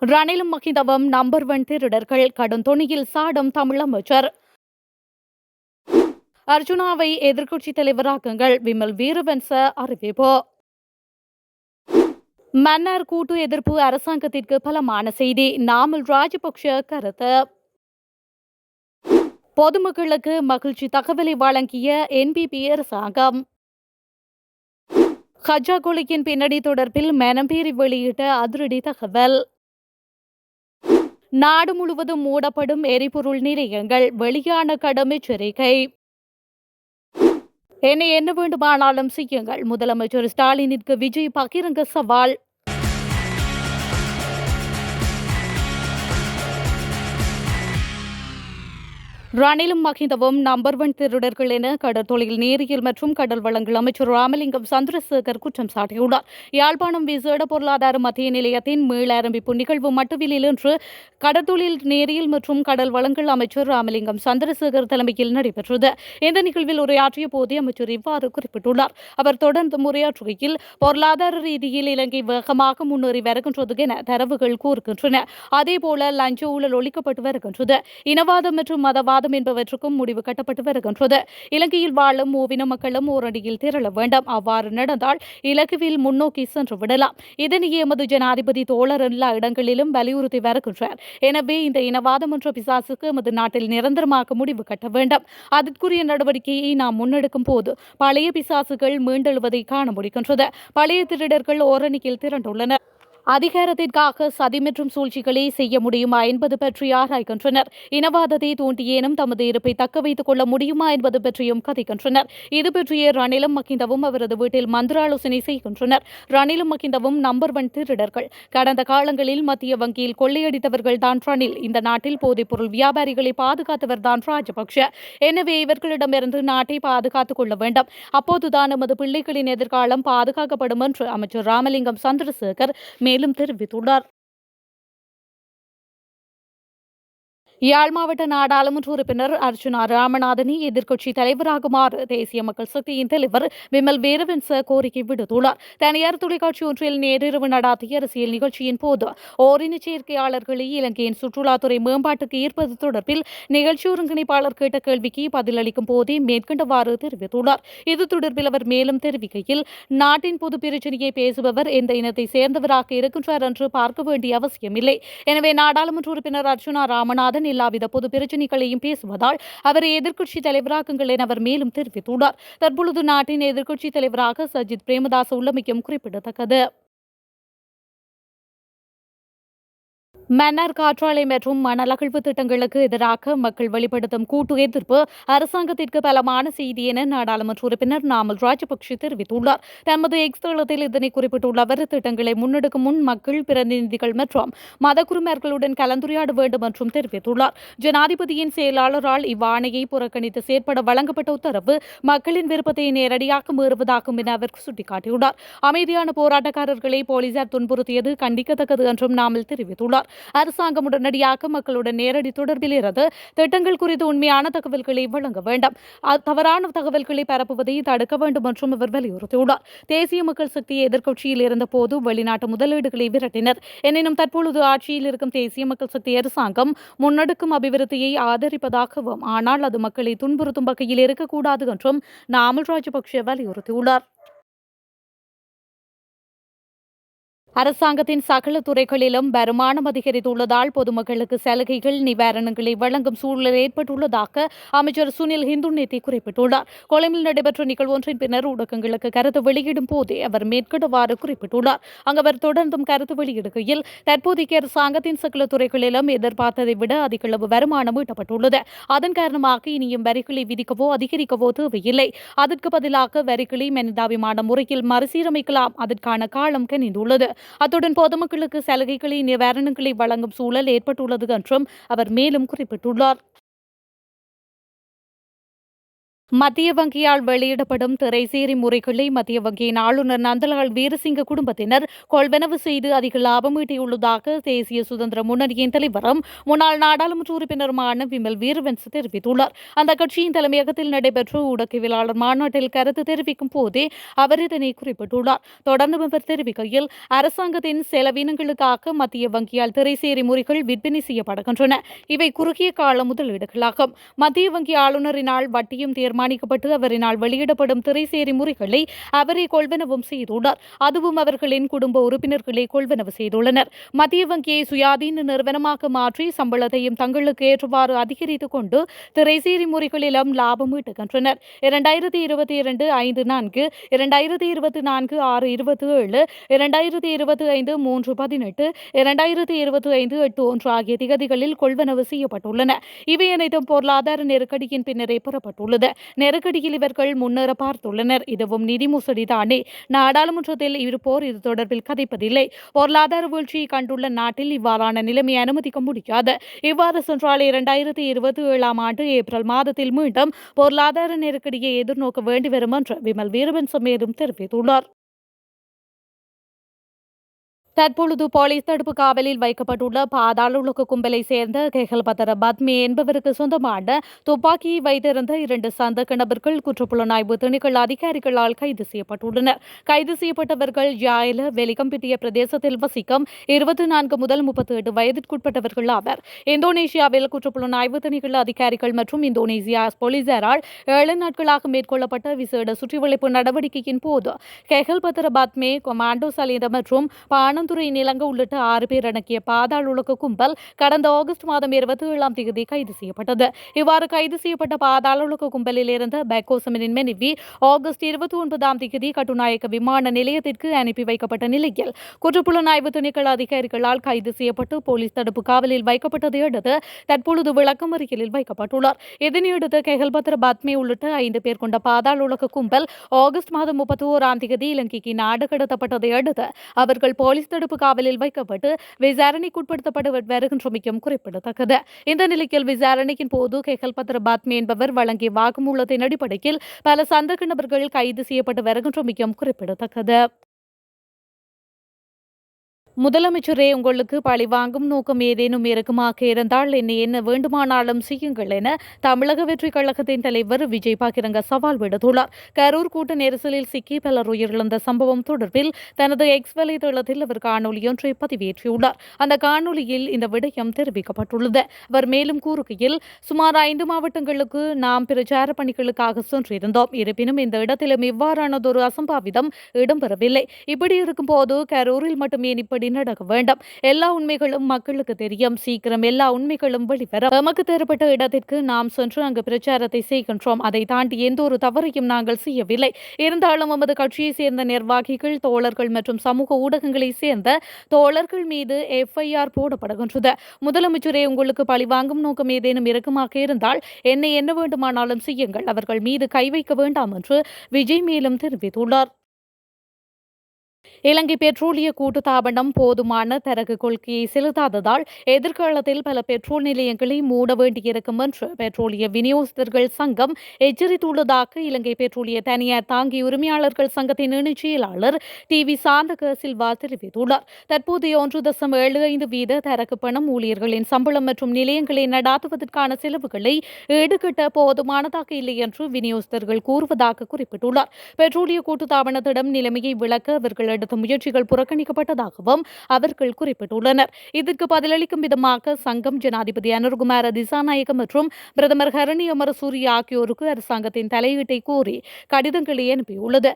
ரணிலும் மஹிந்தவும் number 1 திருடர்கள் கடும் தொனியில் சாடும் தமிழ் அமைச்சர். அர்ஜுனாவை எதிர்க்கட்சித் தலைவராக்குங்கள் விமல் வீரவன்ச அறிவிப்பு. மன்னர் கூட்டு எதிர்ப்பு அரசாங்கத்திற்கு பலமான செய்தி நாமல் ராஜபக்ஷ கருத்து. பொதுமக்களுக்கு மகிழ்ச்சி தகவலை வழங்கிய என்பிபி அரசாங்கம். கஜா கொலையின் பின்னணி தொடர்பில் மனம்பேறி வெளியிட்ட அதிரடி தகவல். நாடு முழுவதும் மூடப்படும் எரிபொருள் நிலையங்கள் வெளியான கடும் எச்சரிக்கை. என்னை என்ன வேண்டுமானாலும் செய்யுங்கள் முதலமைச்சர் ஸ்டாலினிற்கு விஜய் பகிரங்க சவால். ரணிலும் மஹிந்தவும் நம்பர் 1 திருடர்கள் என கடற்தொழில் நீரியல் மற்றும் கடல் வளங்கள் அமைச்சர் ராமலிங்கம் சந்திரசேகர் குற்றம் சாட்டியுள்ளார். யாழ்ப்பாணம் விசேட பொருளாதார மத்திய நிலையத்தின் மீளாரம்பிப்பு நிகழ்வு மட்டுவில் இன்று கடற்தொழில் நீரியல் மற்றும் கடல் வளங்கள் அமைச்சர் ராமலிங்கம் சந்திரசேகர் தலைமையில் நடைபெற்றது. இந்த நிகழ்வில் உரையாற்றிய போதே அமைச்சர் இவ்வாறு குறிப்பிட்டுள்ளார். அவர் தொடர்ந்து உரையாற்றுகையில் பொருளாதார ரீதியில் இலங்கை வேகமாக முன்னேறி வருகின்றது என தரவுகள் கூறுகின்றன. அதேபோல லஞ்ச ஊழல் ஒழிக்கப்பட்டு வருகின்றது. இனவாதம் மற்றும் மதவாதம் என்பவற்றுக்கும் முடிவு கட்டப்பட்டு வருகின்றது. இலங்கையில் வாழும் மூவின மக்களும் ஓரணியில் திரள வேண்டும். அவ்வாறு நடந்தால் இலகுவில் முன்னோக்கி சென்று விடலாம். இதனையே எமது ஜனாதிபதி தோழர் எல்லா இடங்களிலும் வலியுறுத்தி வருகின்றார். எனவே இந்த இனவாதம் என்ற பிசாசுக்கு எமது நாட்டில் நிரந்தரமாக முடிவு கட்ட வேண்டும். அதற்குரிய நடவடிக்கையை நாம் முன்னெடுக்கும் போது பழைய பிசாசுகள் மீண்டெழுவதை காண முடிகின்றது. பழைய திருடர்கள் ஓரணியில் திரண்டுள்ளனர். அதிகாரத்திற்காக சதி மற்றும் சூழ்ச்சிகளை செய்ய முடியுமா என்பது பற்றி ஆராய்கின்றனர். இனவாதத்தை தூண்டியேனும் தமது இருப்பை தக்க வைத்துக் கொள்ள முடியுமா என்பது பற்றியும் கதைக்கின்றனர். இது பற்றிய ரணிலும் மஹிந்தவும் அவரது வீட்டில் மந்திராலோசனை செய்கின்றனர். ரணிலும் மஹிந்தவும் நம்பர் 1 திருடர்கள். கடந்த காலங்களில் மத்திய வங்கியில் கொள்ளையடித்தவர்கள் தான் ரணில். இந்த நாட்டில் போதைப்பொருள் வியாபாரிகளை பாதுகாத்தவர் தான் ராஜபக்ஷ. எனவே இவர்களிடமிருந்து நாட்டை பாதுகாத்துக் கொள்ள வேண்டும். அப்போதுதான் நமது பிள்ளைகளின் எதிர்காலம் பாதுகாக்கப்படும் என்று அமைச்சர் ராமலிங்கம் சந்திரசேகர் மேலும் தெரிவித்துள்ளார். யாழ் மாவட்ட நாடாளுமன்ற உறுப்பினர் அர்ஜுனா ராமநாதனை எதிர்க்கட்சி தலைவராகுமாறு தேசிய மக்கள் சக்தியின் தலைவர் விமல் வீரவன்ச கோரிக்கை விடுத்துள்ளார். தனியார் தொலைக்காட்சி ஒன்றில் நேரிரவு நடாத்திய அரசியல் நிகழ்ச்சியின் போது ஓரின சேர்க்கையாளர்களை இலங்கையின் சுற்றுலாத்துறை மேம்பாட்டுக்கு ஈர்ப்பது தொடர்பில் நிகழ்ச்சி ஒருங்கிணைப்பாளர் கேட்ட கேள்விக்கு பதிலளிக்கும் போதே மேற்கண்டவாறு தெரிவித்துள்ளார். இது தொடர்பில் அவர் மேலும் தெரிவிக்கையில் நாட்டின் பொது பிரச்சினையை பேசுபவர் எந்த இனத்தை சேர்ந்தவராக இருக்கின்றார் என்று பார்க்க வேண்டிய அவசியமில்லை. எனவே நாடாளுமன்ற உறுப்பினர் அர்ஜுனா ராமநாதன் எல்லாவித பொது பிரச்சினைகளையும் பேசுவதால் அவரை எதிர்க்கட்சி தலைவராக்குங்கள் என அவர் மேலும் தெரிவித்துள்ளார். தற்பொழுது நாட்டின் எதிர்க்கட்சி தலைவராக சஜித் பிரேமதாச உள்ளமைக்கும் குறிப்பிடத்தக்கது. மன்னார் காற்றாலை மற்றும் மணல் அகழ்வு திட்டங்களுக்கு எதிராக மக்கள் வெளிப்படுத்தும் கூட்டு எதிர்ப்பு அரசாங்கத்திற்கு பலமான செய்தி என நாடாளுமன்ற உறுப்பினர் நாமல் ராஜபக்ஷ தெரிவித்துள்ளார். தமது எக்ஸ் தளத்தில் இதனை குறிப்பிட்டுள்ள அவர் திட்டங்களை முன்னெடுக்கும் முன் மக்கள் பிரதிநிதிகள் மற்றும் மதகுருமார்களுடன் கலந்துரையாட வேண்டும் என்றும் தெரிவித்துள்ளார். ஜனாதிபதியின் செயலாளரால் இவ்வாணையை புறக்கணித்து செயற்பட வழங்கப்பட்ட உத்தரவு மக்களின் விருப்பத்தை நேரடியாக மீறுவதாகும் என அவர் சுட்டிக்காட்டியுள்ளார். அமைதியான போராட்டக்காரர்களை போலீசார் துன்புறுத்தியது கண்டிக்கத்தக்கது என்றும் நாமல் தெரிவித்துள்ளார். அரசாங்கம் உடனடியாக மக்களுடன் நேரடி தொடர்பில் இருந்து திட்டங்கள் குறித்து உண்மையான தகவல்களை வழங்க வேண்டும். தவறான தகவல்களை பரப்புவதை தடுக்க வேண்டும் என்றும் அவர் வலியுறுத்தியுள்ளார். தேசிய மக்கள் சக்தி எதிர்க்கட்சியில் இருந்தபோது வெளிநாட்டு முதலீடுகளை விரட்டினர். எனினும் தற்பொழுது ஆட்சியில் இருக்கும் தேசிய மக்கள் சக்தி அரசாங்கம் முன்னெடுக்கும் அபிவிருத்தியை ஆதரிப்பதாகவும் ஆனால் அது மக்களை துன்புறுத்தும் வகையில் இருக்கக்கூடாது என்றும் நாமல் ராஜபக்ஷ வலியுறுத்தியுள்ளார். அரசாங்கத்தின் சகல துறைகளிலும் வருமானம் அதிகரித்துள்ளதால் பொதுமக்களுக்கு சலுகைகள் நிவாரணங்களை வழங்கும் சூழல் ஏற்பட்டுள்ளதாக அமைச்சர் சுனில் ஹிந்துநேத்தி குறிப்பிட்டுள்ளார். கொழும்பில் நடைபெற்ற நிகழ்வு ஒன்றின் பின்னர் ஊடகங்களுக்கு கருத்து வெளியிடும் போதே அவர் மேற்கண்டவாறு குறிப்பிட்டுள்ளார். அங்கு அவர் தொடர்ந்தும் கருத்து வெளியிடுகையில் தற்போதைய அரசாங்கத்தின் சகல துறைகளிலும் எதிர்பார்த்ததை விட அதிகளவு வருமானம் ஈட்டப்பட்டுள்ளது. அதன் காரணமாக இனியும் வரிகளை விதிக்கவோ அதிகரிக்கவோ தேவையில்லை. அதற்கு பதிலாக வரிகளை மனிதாபிமான முறையில் மறுசீரமைக்கலாம். அதற்கான காலம் கனிந்துள்ளது. அத்துடன் பொதுமக்களுக்கு சலுகைகளை நிவாரணங்களை வழங்கும் சூழல் ஏற்பட்டுள்ளது என்றும் அவர் மேலும் குறிப்பிட்டுள்ளார். மத்திய வங்கியால் வெளியிடப்படும் திரைசேரி முறைகளை மத்திய வங்கியின் ஆளுநர் நந்தலால் வீரசிங்க குடும்பத்தினர் கொள்வனவு செய்து அதிக லாபம் ஈட்டியுள்ளதாக தேசிய சுதந்திர முன்னணியின் தலைவரும் முன்னாள் நாடாளுமன்ற உறுப்பினருமான விமல் வீரவன்ச தெரிவித்துள்ளார். அந்த கட்சியின் தலைமையகத்தில் நடைபெற்ற ஊடகவியலாளர் மாநாட்டில் கருத்து தெரிவிக்கும் போதே அவர் இதனை குறிப்பிட்டுள்ளார். தொடர்ந்து அவர் தெரிவிக்கையில், அரசாங்கத்தின் செலவினங்களுக்காக மத்திய வங்கியால் திரைசேரி முறைகள் விற்பனை செய்யப்படுகின்றன. இவை குறுகிய கால முதலீடுகளாகும். மத்திய வங்கி ஆளுநரினால் வட்டியும் தீர்மானிக்கப்பட்டு அவரினால் வெளியிடப்படும் திரைசேரி முறைகளை அவரே கொள்வனவும் செய்துள்ளார். அதுவும் அவர்களின் குடும்ப உறுப்பினர்களே கொள்வனவு செய்துள்ளனர். மத்திய வங்கியை சுயாதீன நிறுவனமாக மாற்றி சம்பளத்தையும் தங்களுக்கு ஏற்றவாறு அதிகரித்துக் கொண்டு திரைசேரி முறைகளிலும் லாபம் ஈட்டுகின்றனர். 2022-5-4, 2024-6-27, 2025-3-18, 2025-8-1 ஆகிய திகதிகளில் கொள்வனவு செய்யப்பட்டுள்ளன. இவை அனைத்தும் பொருளாதார நெருக்கடியின் பின்னரே பெறப்பட்டுள்ளது. நெருக்கடியில் இவர்கள் முன்னேற பார்த்துள்ளனர். இதுவும் நிதி மோசடிதானே. நாடாளுமன்றத்தில் இருப்போர் இது தொடர்பில் கதைப்பதில்லை. பொருளாதார வீழ்ச்சியை கண்டுள்ள நாட்டில் இவ்வாறான நிலைமை அனுமதிக்க முடியாது. இவ்வாறு சென்றால் 2027 ஆண்டு ஏப்ரல் மாதத்தில் மீண்டும் பொருளாதார நெருக்கடியை எதிர்நோக்க வேண்டி வரும் என்று விமல் வீரவன்ச மேலும் தெரிவித்துள்ளார். தற்பொழுது போலீஸ் தடுப்பு காவலில் வைக்கப்பட்டுள்ள பாதாள உலக கும்பலை சேர்ந்த கெஹல்பத்தர பத்மே என்பவருக்கு சொந்தமான துப்பாக்கியை வைத்திருந்த 2 சந்தேக நபர்கள் குற்றப்புலனாய்வு திணைக்கள அதிகாரிகளால் கைது செய்யப்பட்டுள்ளனர். கைது செய்யப்பட்டவர்கள் ஜாயல வெலிகம்பிட்டிய பிரதேசத்தில் வசிக்கும் 24 முதல் 38 வயதிற்குட்பட்டவர்கள் ஆவர். இந்தோனேஷியாவில் குற்றப்புலனாய்வு திணைக்கள அதிகாரிகள் மற்றும் இந்தோனேசியா போலீசாரால் 7 நாட்களாக மேற்கொள்ளப்பட்ட விசேட சுற்றிவளைப்பு நடவடிக்கையின் போது கெஹல்பத்தர பத்மே, கொமாண்டோ சலீந்த மற்றும் பானந்துரை நிலங்க உள்ளிட்ட 6 பேர் அடங்கிய பாதாள உலக கும்பல் கடந்த ஆகஸ்ட் மாதம் 27ஆம் தேதி கைது செய்யப்பட்டது. இவ்வாறு கைது செய்யப்பட்ட பாதாள உலக கும்பலில் இருந்த பெக்கோசமனின் மனைவி ஆகஸ்ட் 29ஆம் தேதி கட்டுநாயக்க விமான நிலையத்திற்கு அனுப்பி வைக்கப்பட்ட நிலையில் குற்றப்புலனாய்வு திணைக்கள அதிகாரிகளால் கைது செய்யப்பட்டு போலீஸ் தடுப்பு காவலில் வைக்கப்பட்டதை அடுத்து தற்பொழுது விளக்கமறியலில் வைக்கப்பட்டுள்ளார். இதனையடுத்து கெஹல்பத்ர பத்மே உள்ளிட்ட 5 பேர் கொண்ட பாதாள உலக கும்பல் ஆகஸ்ட் மாதம் 31ஆம் தேதி இலங்கைக்கு நாடு கடத்தப்பட்டதை அடுத்து அவர்கள் போலீஸ் தடுப்பு காவலில் வைக்கப்பட்டு விசாரணைக்குட்படுத்தப்பட்டு வருகின்றமையும் குறிப்பிடத்தக்கது. இந்த நிலையில் விசாரணையின் போது கெஹல்பத்ர பத்மே என்பவர் வழங்கிய வாக்குமூலத்தின் அடிப்படையில் பல சந்தேக நபர்கள் கைது செய்யப்பட்டு வருகின்றமையும் குறிப்பிடத்தக்கது. முதலமைச்சரே, உங்களுக்கு பழிவாங்கும் நோக்கம் ஏதேனும் இருக்குமாக இருந்தால் என்னை என்ன வேண்டுமானாலும் செய்யுங்கள் என தமிழக வெற்றிக் கழகத்தின் தலைவர் விஜய் பகிரங்க சவால் விடுத்துள்ளார். கரூர் கூட்ட நெரிசலில் சிக்கி பலர் உயிரிழந்த சம்பவம் தொடர்பில் தனது எக்ஸ் வலைதளத்தில் அவர் காணொலியொன்றை பதிவேற்றியுள்ளார். அந்த காணொலியில் இந்த விடயம் தெரிவிக்கப்பட்டுள்ளது. அவர் மேலும் கூறுகையில், சுமார் 5 மாவட்டங்களுக்கு நாம் பிரச்சார பணிகளுக்காக சென்றிருந்தோம். இருப்பினும் இந்த இடத்திலும் இவ்வாறானதொரு அசம்பாவிதம் இடம்பெறவில்லை. இப்படி இருக்கும்போது கரூரில் மட்டுமே இப்படி நடக்க வேண்டும். எல்லா உண்மைகளும் மக்களுக்கு தெரியும். சீக்கிரம் எல்லா உண்மைகளும் வெளிவரும். எமக்கு தரப்பட்ட இடத்திற்கு நாம் சென்று அங்கு பிரச்சாரத்தை செய்கின்றோம். அதை தாண்டி எந்த ஒரு தவறையும் நாங்கள் செய்யவில்லை. இருந்தாலும் எமது கட்சியை சேர்ந்த நிர்வாகிகள், தோழர்கள் மற்றும் சமூக ஊடகங்களை சேர்ந்த தோழர்கள் மீது FIR போடப்படுகின்றது. முதலமைச்சரே, உங்களுக்கு பழிவாங்கும் நோக்கம் ஏதேனும் இருக்குமாக இருந்தால் என்னை என்ன வேண்டுமானாலும் செய்யுங்கள். அவர்கள் மீது கை வைக்க வேண்டாம் என்று விஜய் மேலும் தெரிவித்துள்ளார். இலங்கை பெட்ரோலிய கூட்டுத்தாபனம் போதுமான தரகு கொள்கையை செலுத்தாததால் எதிர்காலத்தில் பல பெட்ரோல் நிலையங்களை மூட வேண்டியிருக்கும் என்று பெட்ரோலிய விநியோகஸ்தர்கள் சங்கம் எச்சரித்துள்ளதாக இலங்கை பெட்ரோலிய தனியார் தாங்கி உரிமையாளர்கள் சங்கத்தின் இணைச் செயலாளர் TV சாந்தக சில்வா தெரிவித்துள்ளார். தற்போதைய 1.75 வீத தரகு பணம் ஊழியர்களின் சம்பளம் மற்றும் நிலையங்களை நடாத்துவதற்கான செலவுகளை ஈடுகட்ட போதுமானதாக இல்லை என்று விநியோகஸ்தர்கள் கூறுவதாக குறிப்பிட்டுள்ளார். பெட்ரோலிய கூட்டுத்தாபனத்திடம் நிலைமையை விளக்க அவர்கள் எடுத்த முயற்சிகள் புறக்கணிக்கப்பட்டதாகவும் அவர்கள் குறிப்பிட்டுள்ளனர். இதற்கு பதிலளிக்கும் விதமாக சங்கம் ஜனாதிபதி அனுர்குமார திசாநாயக்க மற்றும் பிரதமர் ஹரணி அமரசூரிய ஆகியோருக்கு அரசாங்கத்தின் தலையீட்டை கோரி கடிதங்களை அனுப்பியுள்ளது.